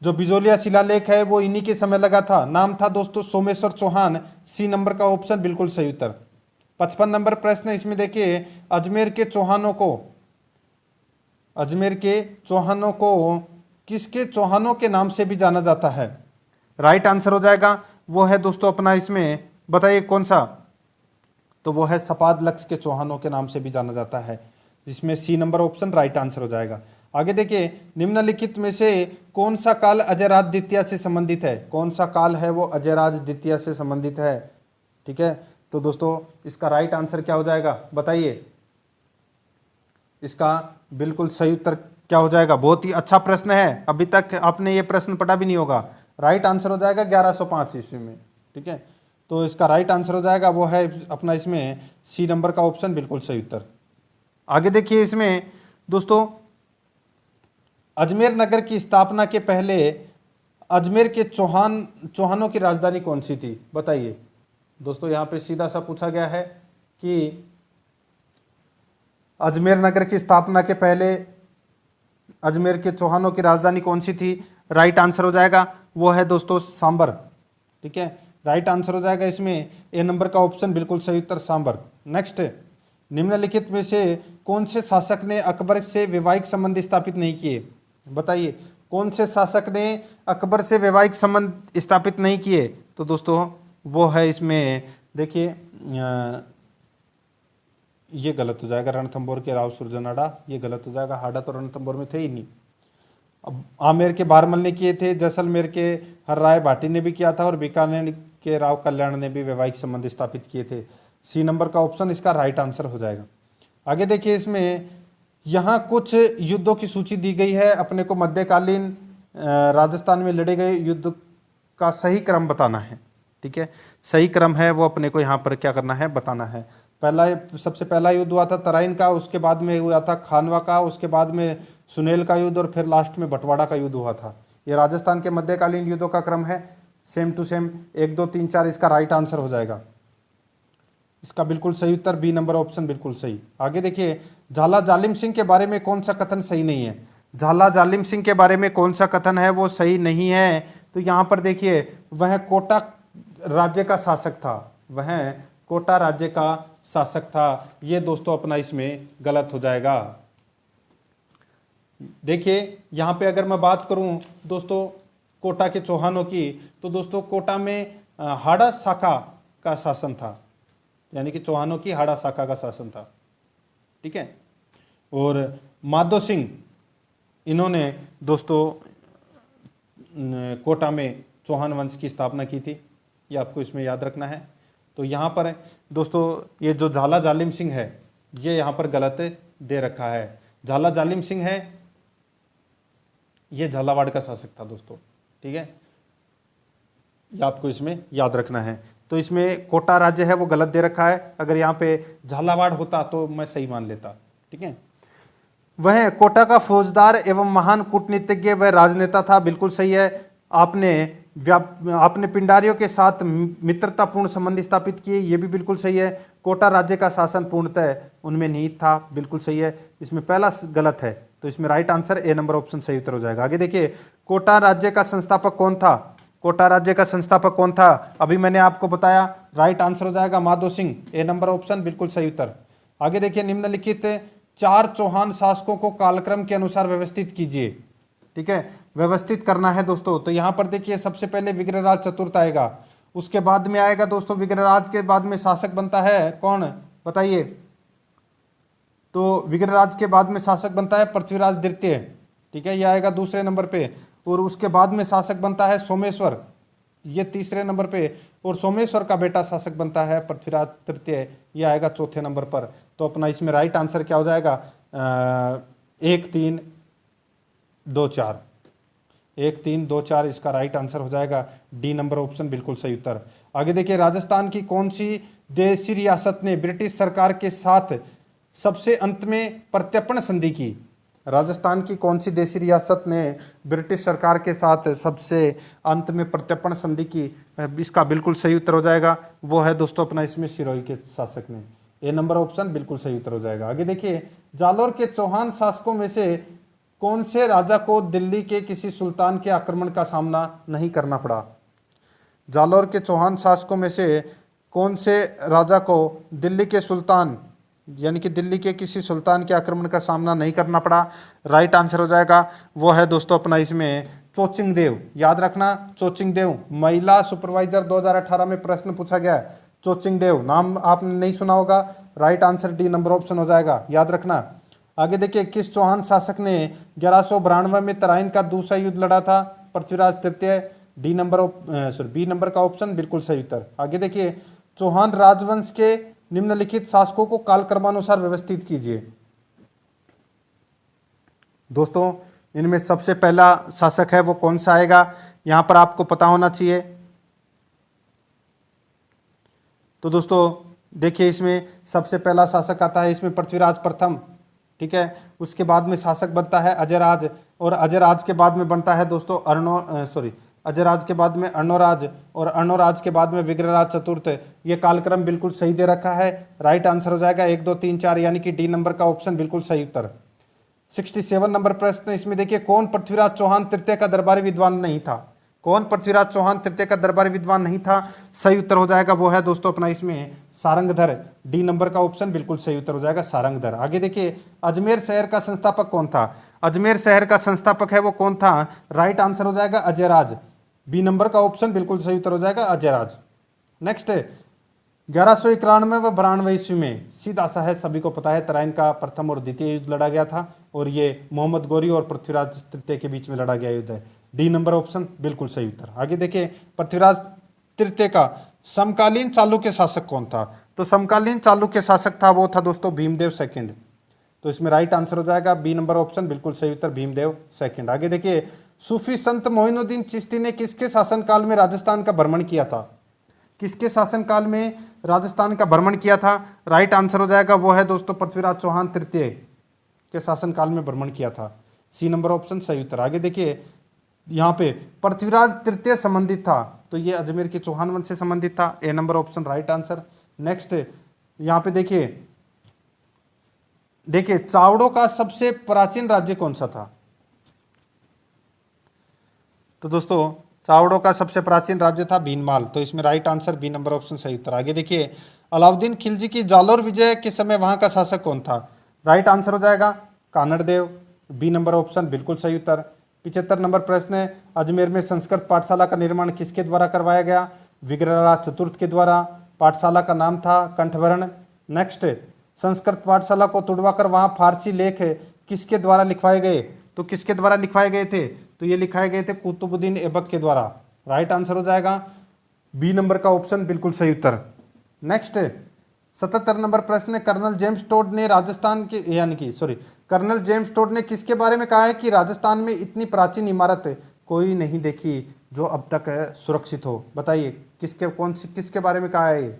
जो बिजोलिया शिलालेख है वो इन्हीं के समय लगा था। नाम था दोस्तों सोमेश्वर चौहान। सी नंबर का ऑप्शन बिल्कुल सही उत्तर। 55 नंबर प्रश्न इसमें देखिए, अजमेर के चौहानों को किसके चौहानों के नाम से भी जाना जाता है? राइट आंसर हो जाएगा वो है दोस्तों अपना, इसमें बताइए कौन सा? तो वो है सपाद लक्ष्य के चौहानों के नाम से भी जाना जाता है, जिसमें C number option right answer हो जाएगा। आगे देखिए, निम्नलिखित में से कौन सा काल अजयराज द्वितीय से संबंधित है? कौन सा काल है वो अजयराज द्वितीय से संबंधित है? ठीक है, तो दोस्तों इसका राइट आंसर क्या हो जाएगा बताइए? इसका बिल्कुल सही उत्तर क्या हो जाएगा? बहुत ही अच्छा प्रश्न है, अभी तक आपने ये प्रश्न पढ़ा भी नहीं होगा। राइट आंसर हो जाएगा 1105 ईस्वी में। ठीक है, तो इसका राइट आंसर हो जाएगा वो है अपना इसमें सी नंबर का ऑप्शन बिल्कुल सही उत्तर। आगे देखिए, इसमें दोस्तों अजमेर नगर की स्थापना के पहले अजमेर के चौहानों की राजधानी कौन सी थी? बताइए दोस्तों, यहां पे सीधा सा पूछा गया है कि अजमेर नगर की स्थापना के पहले अजमेर के चौहानों की राजधानी कौन सी थी? राइट आंसर हो जाएगा वो है दोस्तों सांबर। ठीक है, राइट आंसर हो जाएगा इसमें ए नंबर का ऑप्शन बिल्कुल सही उत्तर, सांबर। नेक्स्ट, निम्नलिखित में से कौन से शासक ने अकबर से वैवाहिक संबंध स्थापित नहीं किए? बताइए, कौन से शासक ने अकबर से वैवाहिक संबंध स्थापित नहीं किए? तो दोस्तों वो है इसमें देखिए, ये गलत हो जाएगा, रणथंभौर के राव सुरजनाडा, ये गलत हो जाएगा। हाडा तो रणथंभौर में थे ही नहीं। अब आमेर के बारमल ने किए थे, जैसलमेर के हर राय भाटी ने भी किया था, और बीकानेर के राव कल्याण ने भी वैवाहिक संबंध स्थापित किए थे। सी नंबर का ऑप्शन इसका राइट आंसर हो जाएगा। आगे देखिए, इसमें यहाँ कुछ युद्धों की सूची दी गई है। अपने को मध्यकालीन राजस्थान में लड़े गए युद्ध का सही क्रम बताना है। ठीक है, सही क्रम है वो अपने को यहाँ पर क्या करना है, बताना है। सबसे पहला युद्ध हुआ था तराइन का, उसके बाद में हुआ था खानवा का, उसके बाद में सुनेल का युद्ध, और फिर लास्ट में बंटवाड़ा का युद्ध हुआ था। ये राजस्थान के मध्यकालीन युद्धों का क्रम है, सेम टू सेम 1 2 3 4 इसका राइट आंसर हो जाएगा। इसका बिल्कुल सही उत्तर बी नंबर ऑप्शन बिल्कुल सही। आगे देखिए, झाला जालिम सिंह के बारे में कौन सा कथन सही नहीं है? झाला जालिम सिंह के बारे में कौन सा कथन है वो सही नहीं है? तो यहाँ पर देखिए, वह कोटा राज्य का शासक था, वह कोटा राज्य का शासक था। ये दोस्तों अपना इसमें गलत हो जाएगा। देखिए, यहाँ पे अगर मैं बात करूं दोस्तों कोटा के चौहानों की, तो दोस्तों कोटा में हाड़ा शाखा का शासन था, यानी कि चौहानों की हाड़ा शाखा का शासन था। ठीक है, और माधो सिंह इन्होंने दोस्तों कोटा में चौहान वंश की स्थापना की थी, ये आपको इसमें याद रखना है। तो यहाँ पर दोस्तों ये जो झाला जालिम सिंह है, ये यहाँ पर गलत दे रखा है। झाला जालिम सिंह है, ये झालावाड़ का शासक था दोस्तों। ठीक है, ये आपको इसमें याद रखना है। तो इसमें कोटा राज्य है वो गलत दे रखा है, अगर यहाँ पे झालावाड़ होता तो मैं सही मान लेता। ठीक है, वह कोटा का फौजदार एवं महान कूटनीतिज्ञ व राजनेता था, बिल्कुल सही है। आपने पिंडारियों के साथ मित्रतापूर्ण संबंध स्थापित किए, ये भी बिल्कुल सही है। कोटा राज्य का शासन पूर्णतः उनमें निहित था, बिल्कुल सही है। इसमें पहला गलत है, तो इसमें right answer A number option सही उत्तर हो जाएगा। आगे देखिए, कोटा राज्य का संस्थापक कौन था? कोटा राज्य का संस्थापक कौन था? अभी मैंने आपको बताया, राइट आंसर हो जाएगा माधो सिंह, ए नंबर ऑप्शन बिल्कुल सही उत्तर। आगे देखिए, निम्नलिखित 4 चौहान शासकों को कालक्रम के अनुसार व्यवस्थित कीजिए। ठीक है, व्यवस्थित करना है दोस्तों। तो यहां पर देखिए, सबसे पहले विग्रहराज चतुर्थ आएगा, उसके बाद में आएगा दोस्तों विग्रहराज के बाद में शासक बनता है कौन, बताइए? तो विग्रहराज के बाद में शासक बनता है पृथ्वीराज द्वितीय। ठीक है, यह आएगा दूसरे नंबर पे, और उसके बाद में शासक बनता है सोमेश्वर, ये तीसरे नंबर पे, और सोमेश्वर का बेटा शासक बनता है पृथ्वीराज तृतीय, यह आएगा चौथे नंबर पर। तो अपना इसमें राइट आंसर क्या हो जाएगा? 1324, 1324 इसका राइट आंसर हो जाएगा। डी नंबर ऑप्शन बिल्कुल सही उत्तर। आगे देखिए, राजस्थान की कौन सी देशी रियासत ने ब्रिटिश सरकार के साथ सबसे अंत में प्रत्यर्पण संधि की? राजस्थान की कौन सी देशी रियासत ने ब्रिटिश सरकार के साथ सबसे अंत में प्रत्यर्पण संधि की? इसका बिल्कुल सही उत्तर हो जाएगा, वो है दोस्तों अपना इसमें सिरोही के शासक ने। ए नंबर ऑप्शन बिल्कुल सही उत्तर हो जाएगा। आगे देखिए, जालोर के चौहान शासकों में से कौन से राजा को दिल्ली के किसी सुल्तान के आक्रमण का सामना नहीं करना पड़ा? जालोर के चौहान शासकों में से कौन से राजा को दिल्ली के सुल्तान यानी कि दिल्ली के किसी सुल्तान के आक्रमण का सामना नहीं करना पड़ा? राइट आंसर हो जाएगा, वो है दोस्तों अपना इसमें चोचिंग देव। याद रखना, चोचिंग देव। महिला सुपरवाइजर 2018 में प्रश्न पूछा गया है, चोचिंग देव नाम आपने नहीं सुना होगा। Right answer D number option हो जाएगा, याद रखना। आगे देखिए, किस चौहान शासक ने 1192 में तराइन का दूसरा युद्ध लड़ा था? पृथ्वीराज तृतीय। बी नंबर का ऑप्शन बिल्कुल सही उत्तर। आगे देखिए, चौहान राजवंश के निम्नलिखित शासकों को कालक्रमानुसार व्यवस्थित कीजिए। दोस्तों, इनमें सबसे पहला शासक है वो कौन सा आएगा, यहां पर आपको पता होना चाहिए। तो दोस्तों देखिए, इसमें सबसे पहला शासक आता है इसमें पृथ्वीराज प्रथम, ठीक है। उसके बाद में शासक बनता है अजयराज, और अजयराज के बाद में बनता है दोस्तों अजयराज के बाद में अर्णोराज, और अर्णोराज के बाद में विग्रहराज चतुर्थ। ये कालक्रम बिल्कुल सही दे रखा है। राइट आंसर हो जाएगा 1 2 3 4 यानी कि डी नंबर का ऑप्शन बिल्कुल सही उत्तर। 67 नंबर प्रश्न, इसमें देखिए, कौन पृथ्वीराज चौहान तृतीय का दरबारी विद्वान नहीं था? कौन पृथ्वीराज चौहान तृतीय का दरबारी विद्वान नहीं था? सही उत्तर हो जाएगा, वो है दोस्तों अपना इसमें सारंगधर। डी नंबर का ऑप्शन बिल्कुल सही उत्तर हो जाएगा, सारंगधर। आगे देखिए, अजमेर शहर का संस्थापक कौन था? अजमेर शहर का संस्थापक है वो कौन था? राइट आंसर हो जाएगा अजयराज। बी नंबर का ऑप्शन बिल्कुल सही उत्तर हो जाएगा, अजयराज। नेक्स्ट, 1191 व 92 ईस्वी में सीधा सा है, सभी को पता है, तराइन का प्रथम और द्वितीय युद्ध लड़ा गया था, और ये मोहम्मद गौरी और पृथ्वीराज तृतीय के बीच में लड़ा गया युद्ध है। डी नंबर ऑप्शन बिल्कुल सही उत्तर। आगे देखिए, पृथ्वीराज तृतीय का समकालीन चालुक्य शासक कौन था? तो समकालीन चालुक्य शासक था वो था दोस्तों भीमदेव सेकंड। तो इसमें राइट आंसर हो जाएगा बी नंबर ऑप्शन बिल्कुल सही उत्तर, भीमदेव सेकंड। आगे देखिए, सूफी संत मोइनुद्दीन चिश्ती ने किसके शासनकाल में राजस्थान का भ्रमण किया था? किसके शासनकाल में राजस्थान का भ्रमण किया था? राइट आंसर हो जाएगा, वो है दोस्तों पृथ्वीराज चौहान तृतीय के शासनकाल में भ्रमण किया था। सी नंबर ऑप्शन सही उत्तर। आगे देखिए, यहाँ पे पृथ्वीराज तृतीय संबंधित था, तो ये अजमेर के चौहान वंश से संबंधित था। A number option right answer. Next, यहाँ पे देखिए चावड़ों का सबसे प्राचीन राज्य कौन सा था? तो दोस्तों चावड़ों का सबसे प्राचीन राज्य था भीनमाल। तो इसमें right answer B number option सही उत्तर। आगे देखिए, अलाउद्दीन खिलजी की जालोर विजय के समय वहां का शासक कौन था? राइट आंसर हो जाएगा कानड़देव। बी नंबर ऑप्शन बिल्कुल सही उत्तर। 75 नंबर प्रश्न है, अजमेर में संस्कृत पाठशाला का निर्माण किसके द्वारा करवाया गया? विग्रहराज चतुर्थ के द्वारा। पाठशाला का नाम था कंठभरण। नेक्स्ट, संस्कृत पाठशाला को तुड़वाकर वहां फारसी लेख किसके द्वारा लिखवाए गए? तो किसके द्वारा लिखवाए गए थे? तो ये लिखाए गए थे कुतुबुद्दीन ऐबक के द्वारा। राइट आंसर हो जाएगा बी नंबर का ऑप्शन बिल्कुल सही उत्तर। नेक्स्ट, 77 नंबर प्रश्न है, कर्नल जेम्स टोड ने कर्नल जेम्स टोड ने किसके बारे में कहा है कि राजस्थान में इतनी प्राचीन इमारत कोई नहीं देखी जो अब तक सुरक्षित हो? बताइए किसके बारे में कहा है ये?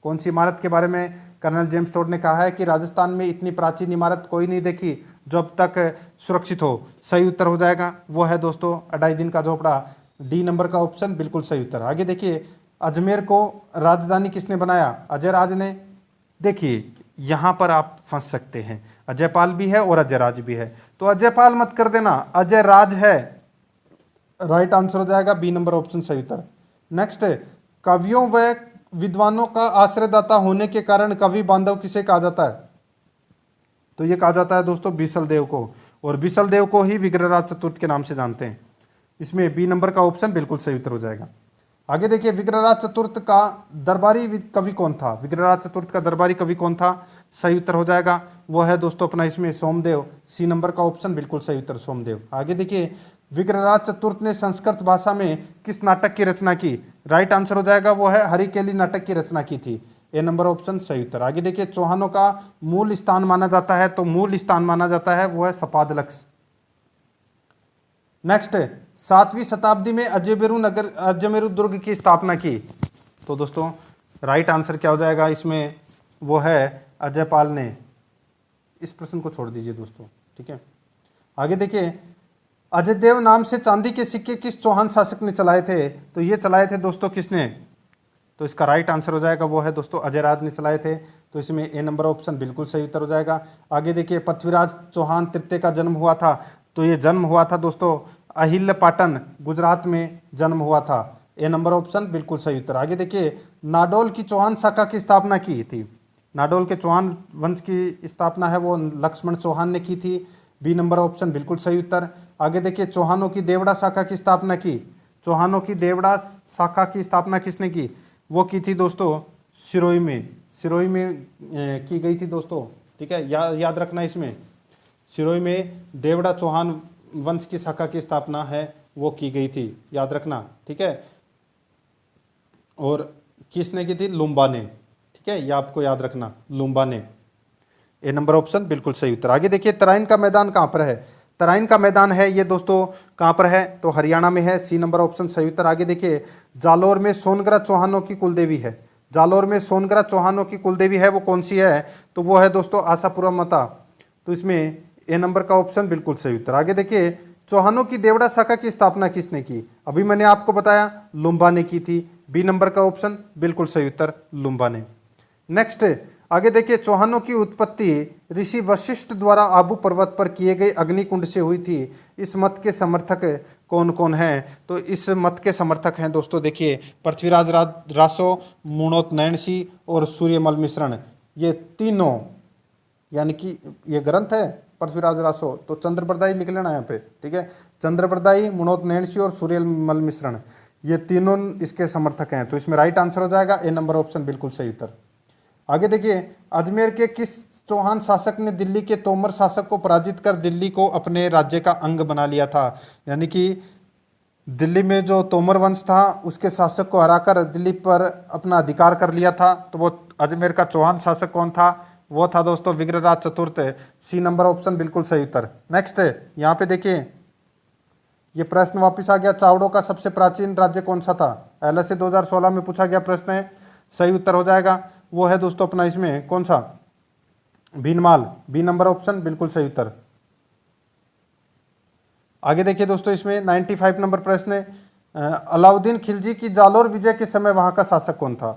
कौन सी इमारत के बारे में कर्नल जेम्स टोड ने कहा है कि राजस्थान में इतनी प्राचीन इमारत कोई नहीं देखी जो अब तक सुरक्षित हो? सही उत्तर हो जाएगा, वो है दोस्तों अडाईदीन का झोपड़ा। डी नंबर का ऑप्शन बिल्कुल सही उत्तर। आगे देखिए, अजमेर को राजधानी किसने बनाया? अजयराज ने। देखिए यहाँ पर आप फंस सकते हैं, अजयपाल भी है और अजयराज भी है, तो अजयपाल मत कर देना, अजयराज है। राइट आंसर हो जाएगा बी नंबर ऑप्शन सही उत्तर। नेक्स्ट, कवियों व विद्वानों का आश्रयदाता होने के कारण कवि बांधव किसे कहा जाता है? तो ये कहा जाता है दोस्तों बीसल देव को, और बीसल देव को ही विग्रहराज चतुर्थ के नाम से जानते हैं। इसमें बी नंबर का ऑप्शन बिल्कुल सही उत्तर हो जाएगा। आगे देखिए, विग्रहराज चतुर्थ का दरबारी कवि कौन था? विग्रहराज चतुर्थ का दरबारी कवि कौन था? सही उत्तर हो जाएगा, वो है दोस्तों अपना इसमें सोमदेव। सी नंबर का ऑप्शन बिल्कुल सही उत्तर, सोमदेव। आगे देखिए, विग्रहराज चतुर्थ ने संस्कृत भाषा में किस नाटक की रचना की? राइट आंसर हो जाएगा, वो है हरिकेली नाटक की रचना की थी। ए नंबर ऑप्शन सही उत्तर। आगे देखिए, चौहानों का मूल स्थान माना जाता है, तो मूल स्थान माना जाता है वो है सपादलक्स। नेक्स्ट, 7वीं शताब्दी में अजमेरू दुर्ग की स्थापना की। तो दोस्तों राइट आंसर क्या हो जाएगा इसमें, वो है अजयपाल ने। इस प्रश्न को छोड़ दीजिए दोस्तों, ठीक है। आगे देखिए, अजयदेव नाम से चांदी के सिक्के किस चौहान शासक ने चलाए थे? तो ये चलाए थे दोस्तों किसने? तो इसका राइट आंसर हो जाएगा वो है दोस्तों अजयराज ने चलाए थे। तो इसमें ए नंबर ऑप्शन बिल्कुल सही उत्तर हो जाएगा। आगे देखिए, पृथ्वीराज चौहान तृतीय का जन्म हुआ था, तो ये जन्म हुआ था दोस्तों अहिल्या पाटन गुजरात में जन्म हुआ था। ए नंबर ऑप्शन बिल्कुल सही उत्तर। आगे देखिए, नाडोल की चौहान शाखा की स्थापना की थी। नाडोल के चौहान वंश की स्थापना है वो लक्ष्मण चौहान ने की थी। बी नंबर ऑप्शन बिल्कुल सही उत्तर। आगे देखिए, चौहानों की देवड़ा शाखा की स्थापना की। चौहानों की देवड़ा शाखा की स्थापना किसने की? वो की थी दोस्तों सिरोही में। सिरोही में की गई थी दोस्तों, ठीक है, याद रखना इसमें। सिरोही में देवड़ा चौहान वंश की शाखा की स्थापना है वो की गई थी, याद रखना, ठीक है। और किसने की थी? लुम्बा ने, ठीक है, ये आपको याद रखना, लुम्बा ने। ए नंबर ऑप्शन बिल्कुल सही उत्तर। आगे देखिए, तराइन का मैदान कहाँ पर है? तराइन का मैदान है ये दोस्तों कहाँ पर है? तो हरियाणा में है। सी नंबर ऑप्शन सही उत्तर। आगे देखिए, जालोर में सोनगरा चौहानों की कुलदेवी है। जालोर में सोनगरा चौहानों की कुलदेवी है, वो कौन सी है? तो वो है दोस्तों आशापुरा माता। तो इसमें ए नंबर का ऑप्शन बिल्कुल सही उत्तर। आगे देखिए, चौहानों की देवड़ा शाखा की स्थापना किसने की? अभी मैंने आपको बताया लुम्बा ने की थी। बी नंबर का ऑप्शन बिल्कुल सही उत्तर, लुम्बा ने। नेक्स्ट, आगे देखिए, चौहानों की उत्पत्ति ऋषि वशिष्ठ द्वारा आबू पर्वत पर किए गए अग्निकुंड से हुई थी। इस मत के समर्थक कौन कौन हैं? तो इस मत के समर्थक हैं दोस्तों देखिए, पृथ्वीराज रासो, मुणोत नैणसी और सूर्यमल मिश्रण। ये तीनों, यानी कि ये ग्रंथ है पृथ्वीराज रासो, तो चंद्रप्रदायी लिख लेना यहाँ पे, ठीक है। चंद्रप्रदायी, मुणोत नैणसी और सूर्यमल मिश्रण, ये तीनों इसके समर्थक हैं। तो इसमें राइट आंसर हो जाएगा ए नंबर ऑप्शन बिल्कुल सही उत्तर। आगे देखिए, अजमेर के किस चौहान शासक ने दिल्ली के तोमर शासक को पराजित कर दिल्ली को अपने राज्य का अंग बना लिया था? यानी कि दिल्ली में जो तोमर वंश था उसके शासक को हराकर दिल्ली पर अपना अधिकार कर लिया था। तो वो अजमेर का चौहान शासक कौन था? वो था दोस्तों विग्रहराज चतुर्थ। सी नंबर ऑप्शन बिल्कुल सही उत्तर। नेक्स्ट, यहाँ पे देखिए, ये प्रश्न वापिस आ गया, चावड़ों का सबसे प्राचीन राज्य कौन सा था? LSA 2016 में पूछा गया प्रश्न है। सही उत्तर हो जाएगा वो है दोस्तों अपना इसमें कौन सा? भीनमाल। बी नंबर ऑप्शन बिल्कुल सही उत्तर। आगे देखिए दोस्तों, इसमें 95 नंबर प्रश्न है, अलाउद्दीन खिलजी की जालोर विजय के समय वहां का शासक कौन था?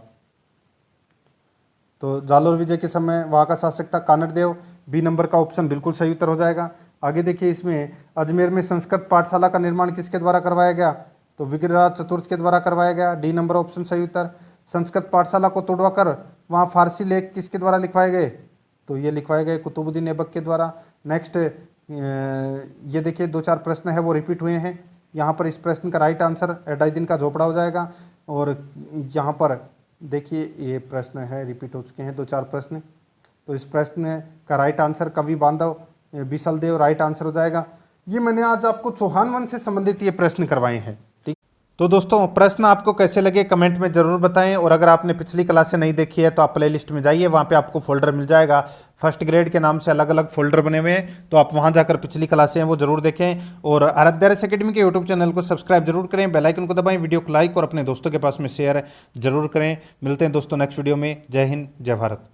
तो जालोर विजय के समय वहां का शासक था कानड़देव। बी नंबर का ऑप्शन बिल्कुल सही उत्तर हो जाएगा। आगे देखिए, इसमें अजमेर में संस्कृत पाठशाला का निर्माण किसके द्वारा करवाया गया? तो विग्रहराज चतुर्थ के द्वारा करवाया गया। डी नंबर ऑप्शन सही उत्तर। संस्कृत पाठशाला को तोड़वाकर वहाँ फारसी लेख किसके द्वारा लिखवाए गए? तो ये लिखवाए गए कुतुबुद्दीन ऐबक के द्वारा। नेक्स्ट, ये देखिए 2-4 प्रश्न है वो रिपीट हुए हैं। यहाँ पर इस प्रश्न का राइट आंसर एडाइदिन का झोपड़ा हो जाएगा। और यहाँ पर देखिए ये प्रश्न है रिपीट हो चुके हैं 2-4 प्रश्न। तो इस प्रश्न का राइट आंसर कवि बांधव बिसलदेव राइट आंसर हो जाएगा। ये मैंने आज आपको चौहान वंश से संबंधित ये प्रश्न करवाए हैं। ठीक, तो दोस्तों प्रश्न आपको कैसे लगे कमेंट में जरूर बताएं। और अगर आपने पिछली क्लासें नहीं देखी है तो आप प्लेलिस्ट में जाइए, वहाँ पे आपको फोल्डर मिल जाएगा। फर्स्ट ग्रेड के नाम से अलग अलग फोल्डर बने हुए हैं, तो आप वहाँ जाकर पिछली क्लासें हैं वो जरूर देखें। और आराध्या अकेडमी के यूट्यूब चैनल को सब्सक्राइब जरूर करें, बेल आइकन को दबाएं, वीडियो को लाइक और अपने दोस्तों के पास में शेयर जरूर करें। मिलते हैं दोस्तों नेक्स्ट वीडियो में। जय हिंद, जय भारत।